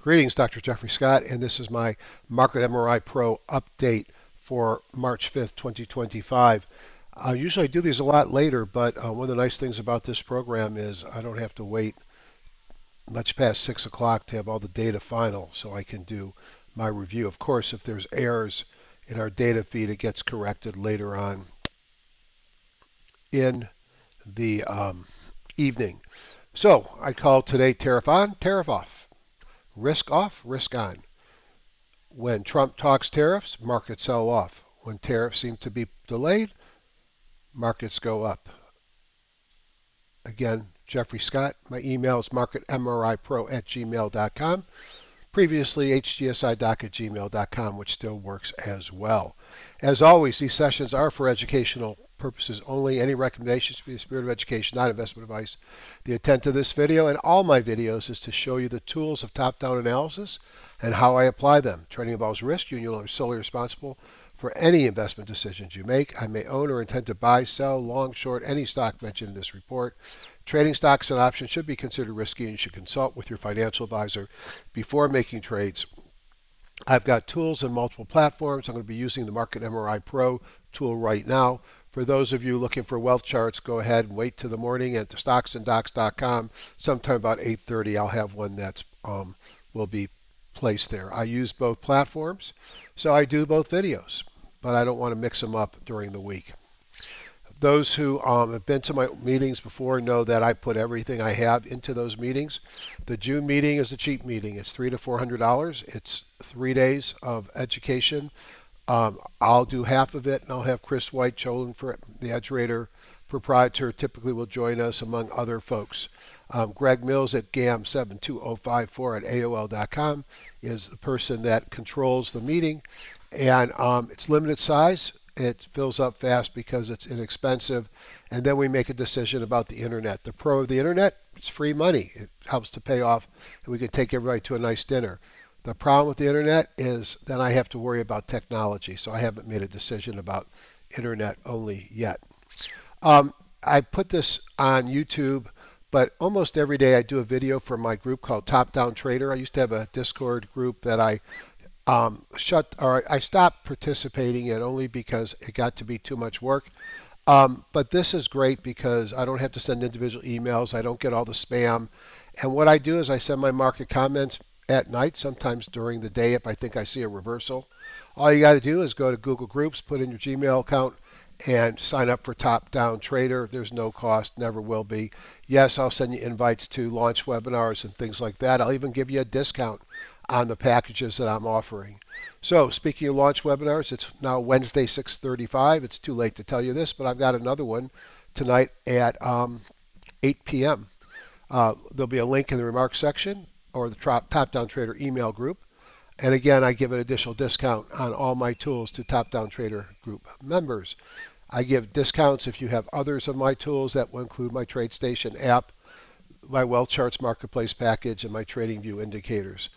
Greetings, Dr. Jeffrey Scott, and this is my Market MRI Pro update for March 5th, 2025. Usually I do these a lot later, but one of the nice things about this program is I don't have to wait much past 6 o'clock to have all the data final so I can do my review. Of course, if there's errors in our data feed, it gets corrected later on in the evening. So I call today tariff on, tariff off, risk on. When Trump talks tariffs, markets sell off. When tariffs seem to be delayed, markets go up. Again, Jeffrey Scott. My email is marketmripro@gmail.com. Previously, hgsidoc@gmail.com, which still works as well. As always, these sessions are for educational purposes only. Any recommendations for the spirit of education, not investment advice. The intent of this video and all my videos is to show you the tools of top-down analysis and how I apply them. Trading involves risk. You are solely responsible for any investment decisions you make. I may own or intend to buy, sell, long, short any stock mentioned in this report. Trading stocks and options should be considered risky, and you should consult with your financial advisor before making trades. I've got tools in multiple platforms. I'm going to be using the Market MRI Pro tool right now. For those of you looking for wealth charts, go ahead and wait till the morning at stocksanddocs.com. Sometime about 8:30, I'll have one that's will be placed there. I use both platforms, so I do both videos, but I don't want to mix them up during the week. Those who have been to my meetings before know that I put everything I have into those meetings. The June meeting is a cheap meeting. It's $300 to $400. It's 3 days of education. I'll do half of it, and I'll have Chris White, Cholin, for the Edge Rater proprietor, typically will join us among other folks. Greg Mills at gam72054@aol.com is the person that controls the meeting, and it's limited size. It fills up fast because it's inexpensive, and then we make a decision about the internet. The pro of the internet, it's free money. It helps to pay off, and we can take everybody to a nice dinner. The problem with the internet is then I have to worry about technology, so I haven't made a decision about internet only yet. I put this on YouTube, but almost every day I do a video for my group called Top Down Trader. I used to have a Discord group that I stopped participating in only because it got to be too much work. But this is great because I don't have to send individual emails. I don't get all the spam. And what I do is I send my market comments at night, sometimes during the day if I think I see a reversal. All you got to do is go to Google Groups, put in your Gmail account, and sign up for Top Down Trader. There's no cost, never will be. Yes, I'll send you invites to launch webinars and things like that. I'll even give you a discount on the packages that I'm offering. So speaking of launch webinars, it's now Wednesday, 6:35. It's too late to tell you this, but I've got another one tonight at 8 p.m. There'll be a link in the remarks section or the Top Down Trader email group. And again, I give an additional discount on all my tools to Top Down Trader group members. I give discounts if you have others of my tools that will include my TradeStation app, my Wealth Charts Marketplace package, and my TradingView indicators.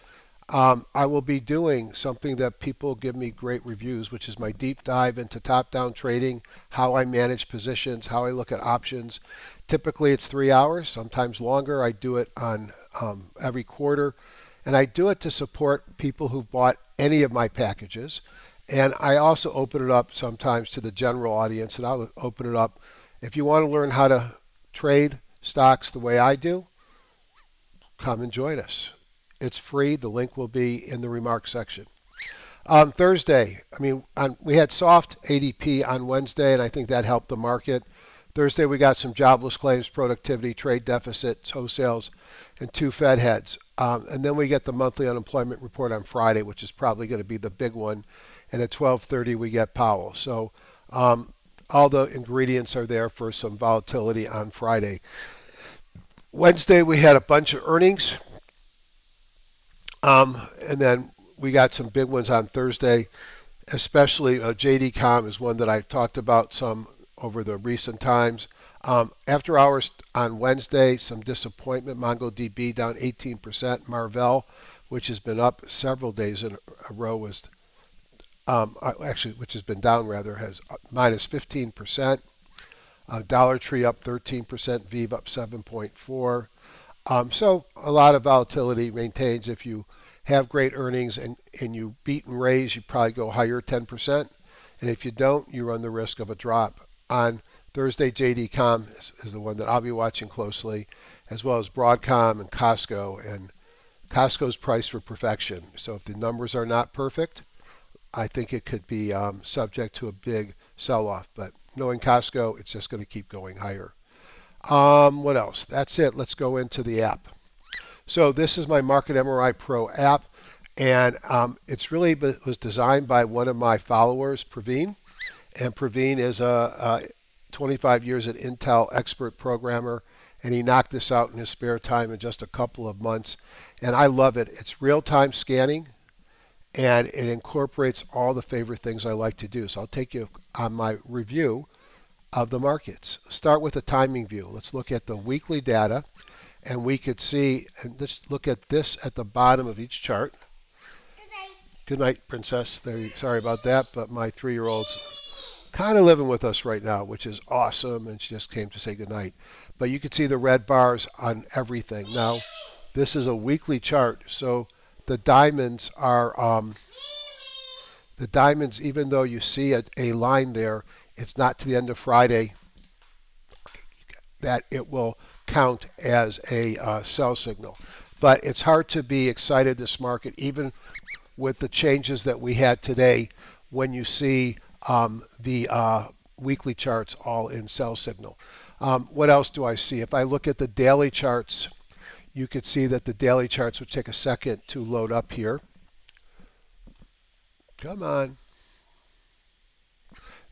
I will be doing something that people give me great reviews, which is my deep dive into top-down trading, how I manage positions, how I look at options. Typically it's 3 hours, sometimes longer. I do it on every quarter, and I do it to support people who've bought any of my packages. And I also open it up sometimes to the general audience, and I'll open it up. If you want to learn how to trade stocks the way I do, come and join us. It's free. The link will be in the remarks section. Thursday, we had soft ADP on Wednesday, and I think that helped the market. Thursday, we got some jobless claims, productivity, trade deficits, wholesales, and 2 Fed heads. And then we get the monthly unemployment report on Friday, which is probably going to be the big one. And at 12:30, we get Powell. So all the ingredients are there for some volatility on Friday. Wednesday, we had a bunch of earnings. And then we got some big ones on Thursday, especially JD.com is one that I've talked about some over the recent times. After hours on Wednesday, some disappointment. MongoDB down 18%. Marvell, which has been up several days in a row, was which has been down rather, has minus 15%. Dollar Tree up 13%. Vive up 7.4%. So a lot of volatility maintains. If you have great earnings and you beat and raise, you probably go higher 10%. And if you don't, you run the risk of a drop. On Thursday, JD.com is the one that I'll be watching closely, as well as Broadcom and Costco. And Costco's priced for perfection. So if the numbers are not perfect, I think it could be subject to a big sell-off. But knowing Costco, it's just going to keep going higher. What else? That's it. Let's go into the app. So this is my Market MRI Pro app, and it's really was designed by one of my followers, Praveen. And Praveen is a 25 years at Intel expert programmer, and he knocked this out in his spare time in just a couple of months. And I love it. It's real-time scanning, and it incorporates all the favorite things I like to do. So I'll take you on my review of the markets. Start with a timing view. Let's look at the weekly data, and we could see, and let's look at this at the bottom of each chart. Good night, Princess. Sorry about that, but my 3-year-old's kind of living with us right now, which is awesome, and she just came to say goodnight. But you can see the red bars on everything. Now, this is a weekly chart, so the diamonds are, even though you see a line there, it's not to the end of Friday that it will count as a sell signal. But it's hard to be excited this market, even with the changes that we had today, when you see the weekly charts all in sell signal. What else do I see? If I look at the daily charts, you could see that the daily charts would take a second to load up here. Come on.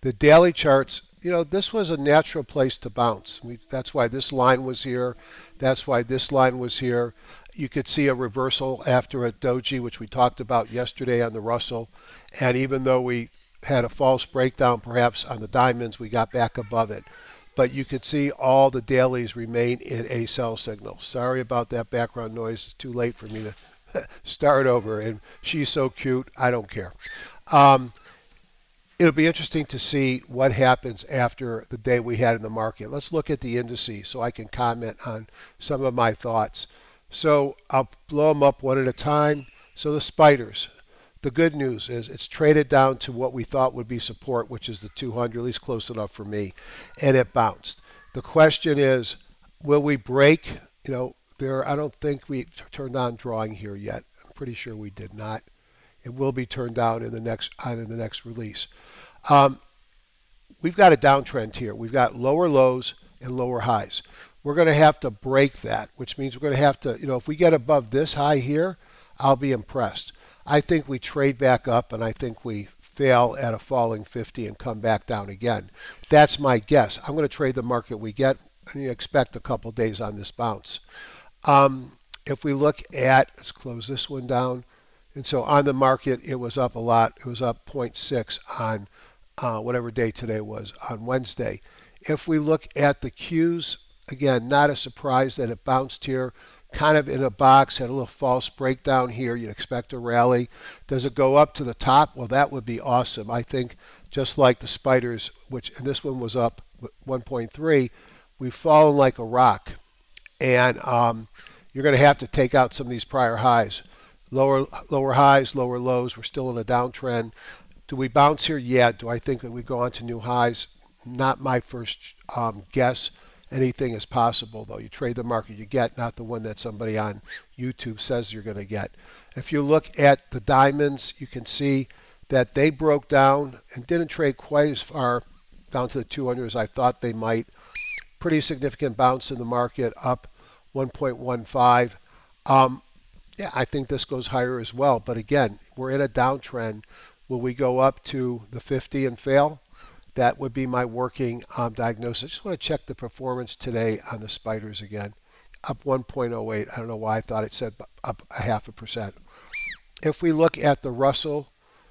The daily charts, this was a natural place to bounce. That's why this line was here. That's why this line was here. You could see a reversal after a doji, which we talked about yesterday on the Russell. And even though we had a false breakdown perhaps on the diamonds, we got back above it. But you could see all the dailies remain in a sell signal. Sorry about that background noise. It's too late for me to start over. And she's so cute, I don't care. It'll be interesting to see what happens after the day we had in the market. Let's look at the indices so I can comment on some of my thoughts. So I'll blow them up one at a time. So the spiders. The good news is it's traded down to what we thought would be support, which is the 200, at least close enough for me, and it bounced. The question is, will we break? I don't think we turned on drawing here yet. I'm pretty sure we did not. It will be turned down in the next release. We've got a downtrend here. We've got lower lows and lower highs. We're going to have to break that, which means we're going to have to, if we get above this high here, I'll be impressed. I think we trade back up, and I think we fail at a falling 50 and come back down again. That's my guess. I'm going to trade the market we get, and you expect a couple days on this bounce. If we look at, let's close this one down. And so on the market, it was up a lot. It was up 0.6 on whatever day today was, on Wednesday. If we look at the Qs, again, not a surprise that it bounced here, kind of in a box, had a little false breakdown here. You'd expect a rally. Does it go up to the top? Well, that would be awesome. I think just like the spiders, and this one was up 1.3, we've fallen like a rock. And you're going to have to take out some of these prior highs. Lower highs, lower lows. We're still in a downtrend. Do we bounce here? Yeah. Do I think that we go on to new highs? Not my first guess. Anything is possible, though. You trade the market you get, not the one that somebody on YouTube says you're going to get. If you look at the diamonds, you can see that they broke down and didn't trade quite as far down to the 200 as I thought they might. Pretty significant bounce in the market, up 1.15. Yeah, I think this goes higher as well. But again, we're in a downtrend. Will we go up to the 50 and fail? That would be my working diagnosis. I just want to check the performance today on the spiders again. Up 1.08. I don't know why I thought it said up 0.5%. If we look at the Russell,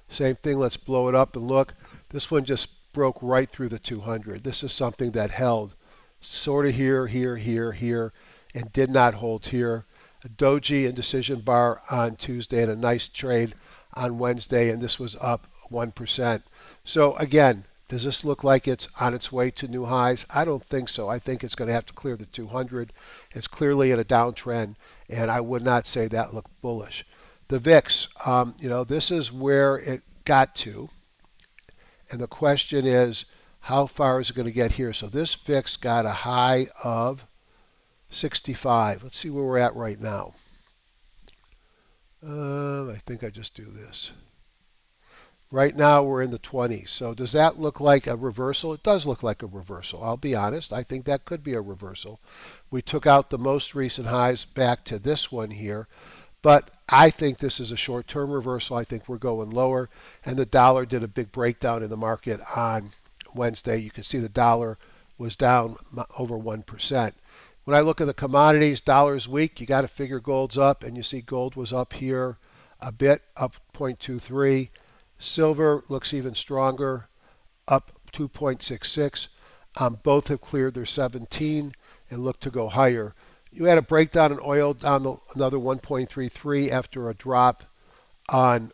same thing. Let's blow it up and look. This one just broke right through the 200. This is something that held sort of here, and did not hold here. A doji indecision bar on Tuesday and a nice trade on Wednesday, and this was up 1%. So again, does this look like it's on its way to new highs? I don't think so. I think it's going to have to clear the 200. It's clearly in a downtrend, and I would not say that looked bullish. The VIX, this is where it got to, and the question is, how far is it going to get here? So this VIX got a high of 65. Let's see where we're at right now. I think I just do this. Right now we're in the 20s. So does that look like a reversal? It does look like a reversal. I'll be honest. I think that could be a reversal. We took out the most recent highs back to this one here. But I think this is a short-term reversal. I think we're going lower. And the dollar did a big breakdown in the market on Wednesday. You can see the dollar was down over 1%. When I look at the commodities, dollar's weak. You got to figure gold's up. And you see gold was up here a bit, up 0.23. Silver looks even stronger, up 2.66. Both have cleared their 17 and look to go higher. You had a breakdown in oil down to another 1.33 after a drop on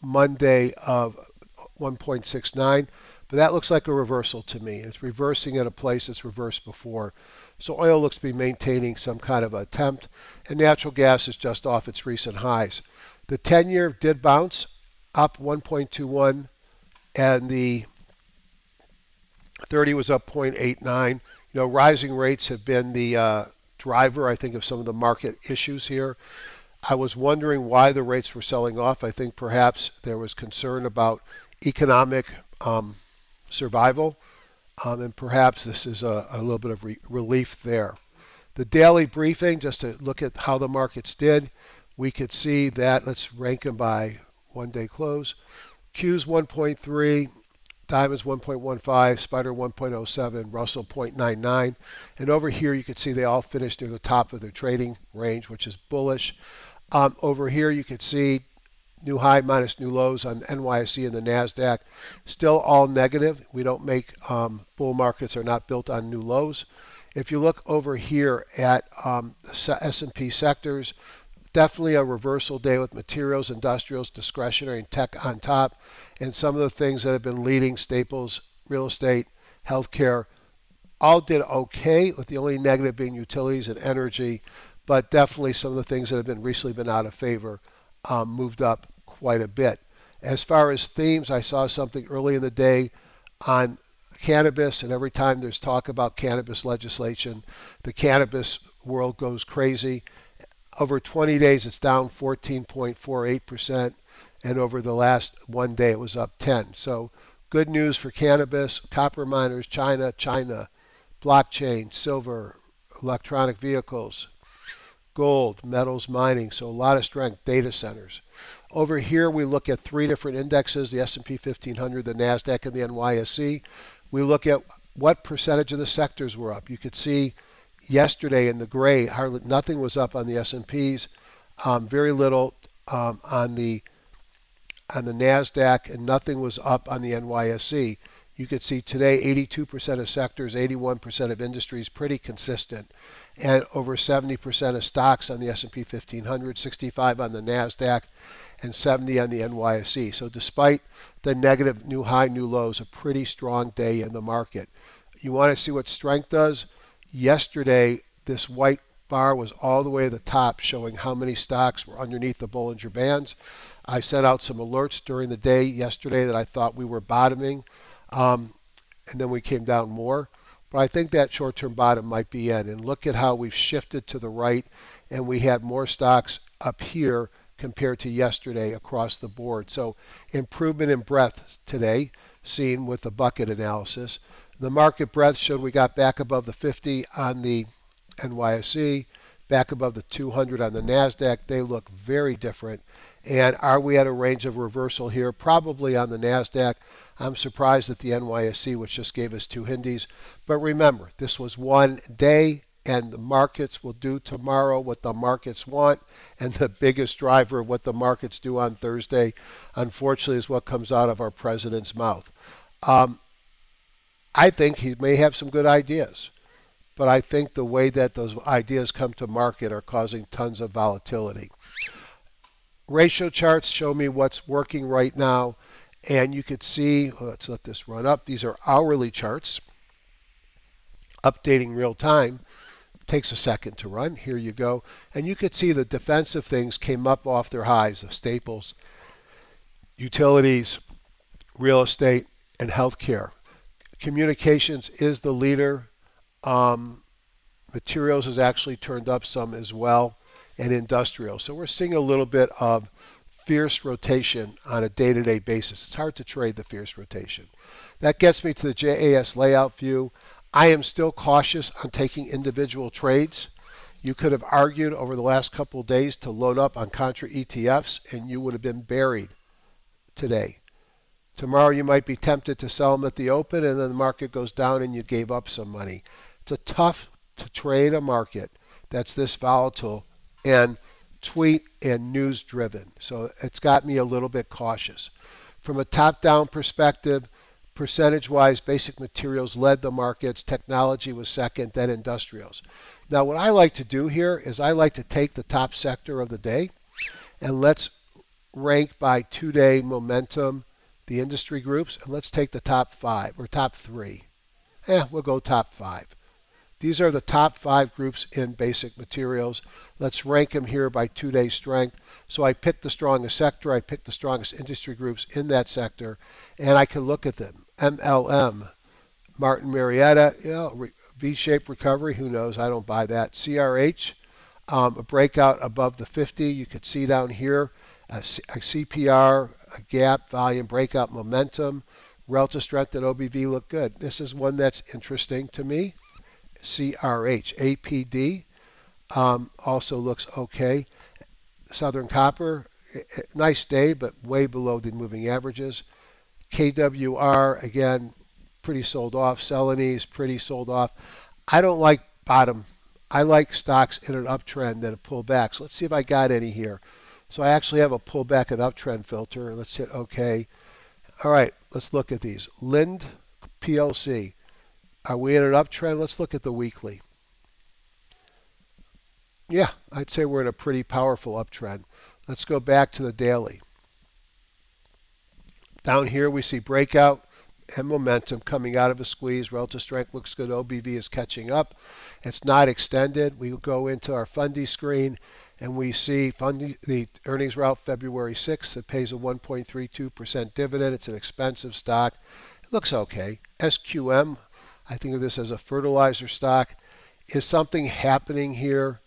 Monday of 1.69. But that looks like a reversal to me. It's reversing at a place it's reversed before. So oil looks to be maintaining some kind of attempt. And natural gas is just off its recent highs. The 10-year did bounce up 1.21, and the 30 was up 0.89. Rising rates have been the driver, I think, of some of the market issues here. I was wondering why the rates were selling off. I think perhaps there was concern about economic survival, and perhaps this is a little bit of relief there. The daily briefing, just to look at how the markets did, we could see that, let's rank them by one-day close. Q's 1.3, Diamonds 1.15, Spider 1.07, Russell 0.99. And over here you can see they all finished near the top of their trading range, which is bullish. Over here you can see new high minus new lows on NYSE and the NASDAQ. Still all negative. We don't make bull markets are not built on new lows. If you look over here at the S&P sectors, definitely a reversal day with materials, industrials, discretionary, and tech on top. And some of the things that have been leading, staples, real estate, healthcare, all did okay, with the only negative being utilities and energy. But definitely some of the things that have been recently been out of favor moved up quite a bit. As far as themes, I saw something early in the day on cannabis, and every time there's talk about cannabis legislation, the cannabis world goes crazy. Over 20 days, it's down 14.48%, and over the last one day, it was up 10. So good news for cannabis, copper miners, China, blockchain, silver, electronic vehicles, gold, metals, mining. So a lot of strength, data centers. Over here, we look at three different indexes, the S&P 1500, the NASDAQ, and the NYSE. We look at what percentage of the sectors were up. You could see yesterday in the gray, hardly nothing was up on the S&Ps, very little on the NASDAQ, and nothing was up on the NYSE. You could see today 82% of sectors, 81% of industries, pretty consistent, and over 70% of stocks on the S&P 1500, 65 on the NASDAQ, and 70 on the NYSE. So despite the negative new high, new lows, a pretty strong day in the market. You want to see what strength does? Yesterday, this white bar was all the way to the top, showing how many stocks were underneath the Bollinger Bands. I sent out some alerts during the day yesterday that I thought we were bottoming, and then we came down more. But I think that short-term bottom might be in. And look at how we've shifted to the right, and we had more stocks up here compared to yesterday across the board. So improvement in breadth today, seen with the bucket analysis. The market breadth showed we got back above the 50 on the NYSE, back above the 200 on the NASDAQ. They look very different. And are we at a range of reversal here? Probably on the NASDAQ. I'm surprised at the NYSE, which just gave us two Hindies. But remember, this was one day, and the markets will do tomorrow what the markets want. And the biggest driver of what the markets do on Thursday, unfortunately, is what comes out of our president's mouth. I think he may have some good ideas, but I think the way that those ideas come to market are causing tons of volatility. Ratio charts show me what's working right now, and you could see, let's let this run up. These are hourly charts, updating real time. Takes a second to run. Here you go. And you could see the defensive things came up off their highs, the staples, utilities, real estate, and healthcare. Communications is the leader. Um, Materials has actually turned up some as well, and industrial. So we're seeing a little bit of fierce rotation on a day-to-day basis. It's hard to trade the fierce rotation. That gets me to the JAS layout view. I am still cautious on taking individual trades. You could have argued over the last couple of days to load up on contra ETFs, and you would have been buried today. Tomorrow you might be tempted to sell them at the open, and then the market goes down and you gave up some money. It's a tough to trade a market that's this volatile and tweet and news driven. So it's got me a little bit cautious. From a top-down perspective, percentage-wise, basic materials led the markets, technology was second, then industrials. Now what I like to do here is I like to take the top sector of the day and let's rank by 2-day momentum the industry groups, and let's take the top 5 or top 3. We'll go top 5. These are the top 5 groups in basic materials. Let's rank them here by 2-day strength. So I picked the strongest sector, I picked the strongest industry groups in that sector, and I can look at them. MLM, Martin Marietta, V-shaped recovery, who knows, I don't buy that. CRH, a breakout above the 50, you could see down here, a CPR, a gap, volume, breakout, momentum, relative strength and OBV look good. This is one that's interesting to me. CRH, APD also looks okay. Southern Copper, nice day, but way below the moving averages. KWR, again, pretty sold off. Celanese, pretty sold off. I don't like bottom. I like stocks in an uptrend that have pulled back. So let's see if I got any here. So I actually have a pullback and uptrend filter. Let's hit OK. All right, let's look at these. Lind PLC. Are we in an uptrend? Let's look at the weekly. Yeah, I'd say we're in a pretty powerful uptrend. Let's go back to the daily. Down here we see breakout and momentum coming out of a squeeze. Relative strength looks good. OBV is catching up. It's not extended. We go into our Fundy screen and we see Fundy, the earnings were out February 6th. It pays a 1.32% dividend. It's an expensive stock. It looks okay. SQM, I think of this as a fertilizer stock. Is something happening here?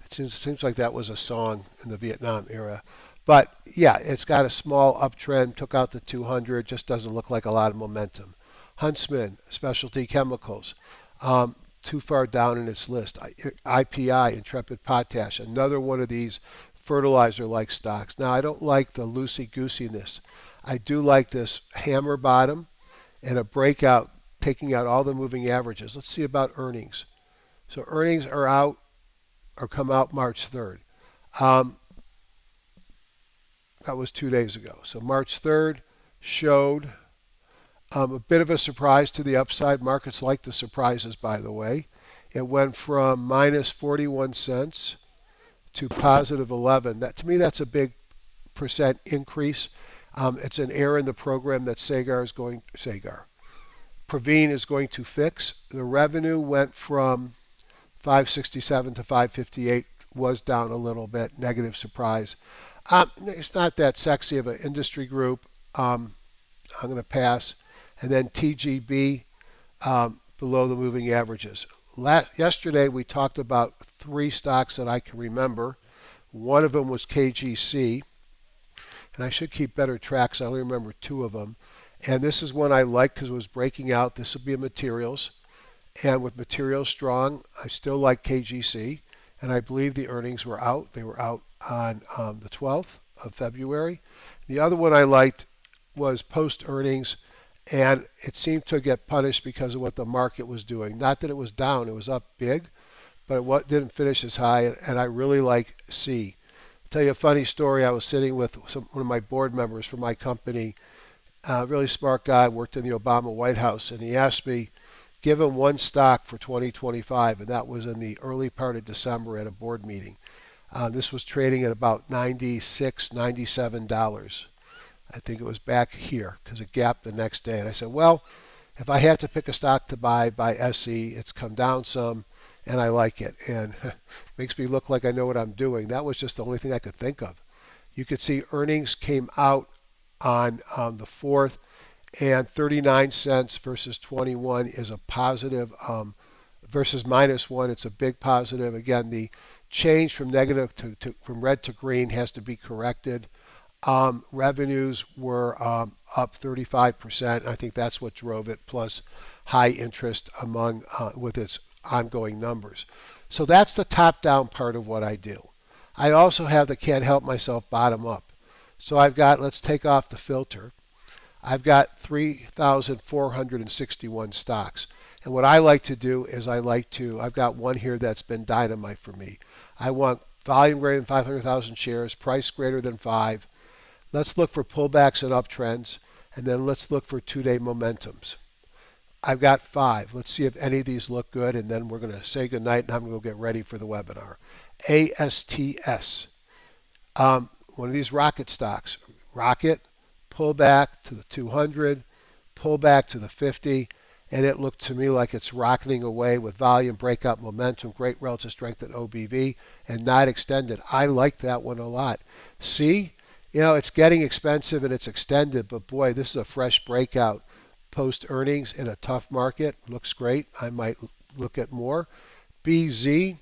It seems like that was a song in the Vietnam era. But yeah, it's got a small uptrend, took out the 200, just doesn't look like a lot of momentum. Huntsman, specialty chemicals, too far down in its list. IPI, Intrepid Potash, another one of these fertilizer-like stocks. Now, I don't like the loosey-goosiness. I do like this hammer bottom and a breakout, taking out all the moving averages. Let's see about earnings. So earnings are out or come out March 3rd. That was 2 days ago. So March 3rd showed a bit of a surprise to the upside. Markets like the surprises, by the way. It went from minus 41 cents to positive 11. That, to me, that's a big percent increase. It's an error in the program that Praveen is going to fix. The revenue went from 567 to 558, was down a little bit, negative surprise. It's not that sexy of an industry group. I'm going to pass. And then TGB below the moving averages. Yesterday we talked about 3 stocks that I can remember. One of them was KGC. And I should keep better tracks. I only remember 2 of them. And this is one I like because it was breaking out. This will be a materials. And with materials strong, I still like KGC. And I believe the earnings were out. They were out on the 12th of February. The other one I liked was post-earnings, and it seemed to get punished because of what the market was doing. Not that it was down, it was up big, but it didn't finish as high, and I really like C. I'll tell you a funny story. I was sitting with one of my board members for my company, a really smart guy, worked in the Obama White House, and he asked me, give him one stock for 2025, and that was in the early part of December at a board meeting. This was trading at about $96, $97. I think it was back here because it gapped the next day. And I said, well, if I have to pick a stock to buy SE, it's come down some, and I like it. And makes me look like I know what I'm doing. That was just the only thing I could think of. You could see earnings came out on the 4th, and 39 cents versus 21 is a positive. Versus -1, it's a big positive. Again, the change from negative from red to green has to be corrected. Revenues were up 35%. I think that's what drove it, plus high interest among with its ongoing numbers. So that's the top-down part of what I do. I also have the can't help myself bottom up. So I've got, let's take off the filter. I've got 3,461 stocks. And what I like to do is I've got one here that's been dynamite for me. I want volume greater than 500,000 shares, price greater than 5. Let's look for pullbacks and uptrends, and then let's look for 2-day momentums. I've got 5. Let's see if any of these look good, and then we're going to say goodnight, and I'm going to go get ready for the webinar. ASTS, one of these rocket stocks. Rocket, pull back to the 200, pull back to the 50, and it looked to me like it's rocketing away with volume, breakout momentum, great relative strength at OBV, and not extended. I like that one a lot. See, it's getting expensive and it's extended, but boy, this is a fresh breakout post earnings in a tough market. Looks great. I might look at more. BZ,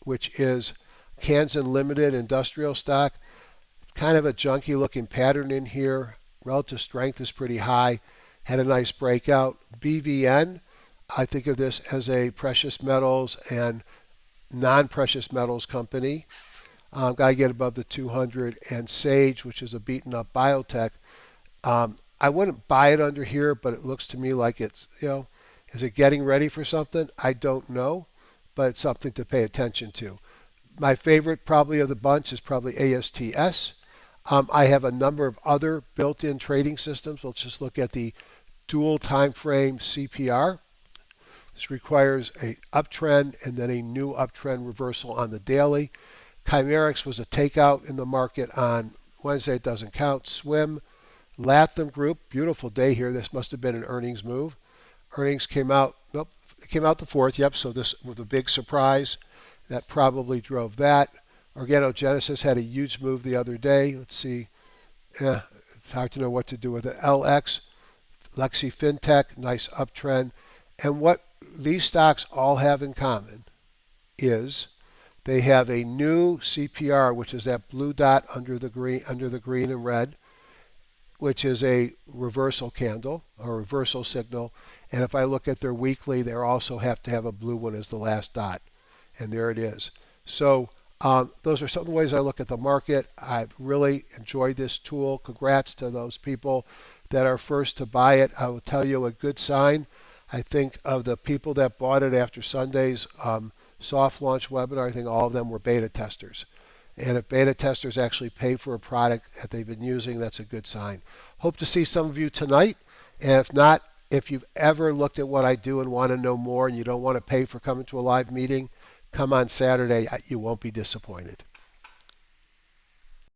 which is Kansan Limited industrial stock, kind of a junky looking pattern in here. Relative strength is pretty high. Had a nice breakout. BVN, I think of this as a precious metals and non-precious metals company. Got to get above the 200. And Sage, which is a beaten up biotech. I wouldn't buy it under here, but it looks to me like it's, is it getting ready for something? I don't know, but it's something to pay attention to. My favorite probably of the bunch is probably ASTS. I have a number of other built-in trading systems. Let's just look at the dual time frame CPR. This requires a uptrend and then a new uptrend reversal on the daily. Chimerix was a takeout in the market on Wednesday. It doesn't count. Swim, Latham Group, beautiful day here. This must have been an earnings move. Earnings came out, nope, it came out the 4th. Yep, so this was a big surprise. That probably drove that. Organogenesis had a huge move the other day. Let's see. It's hard to know what to do with it. LX, Lexi FinTech, nice uptrend. And what these stocks all have in common is they have a new CPR, which is that blue dot under the green and red, which is a reversal candle or reversal signal. And if I look at their weekly, they also have to have a blue one as the last dot. And there it is. So those are some of the ways I look at the market. I've really enjoyed this tool. Congrats to those people that are first to buy it. I will tell you a good sign. I think of the people that bought it after Sunday's soft launch webinar, I think all of them were beta testers. And if beta testers actually pay for a product that they've been using, that's a good sign. Hope to see some of you tonight. And if not, if you've ever looked at what I do and want to know more and you don't want to pay for coming to a live meeting, come on Saturday. You won't be disappointed.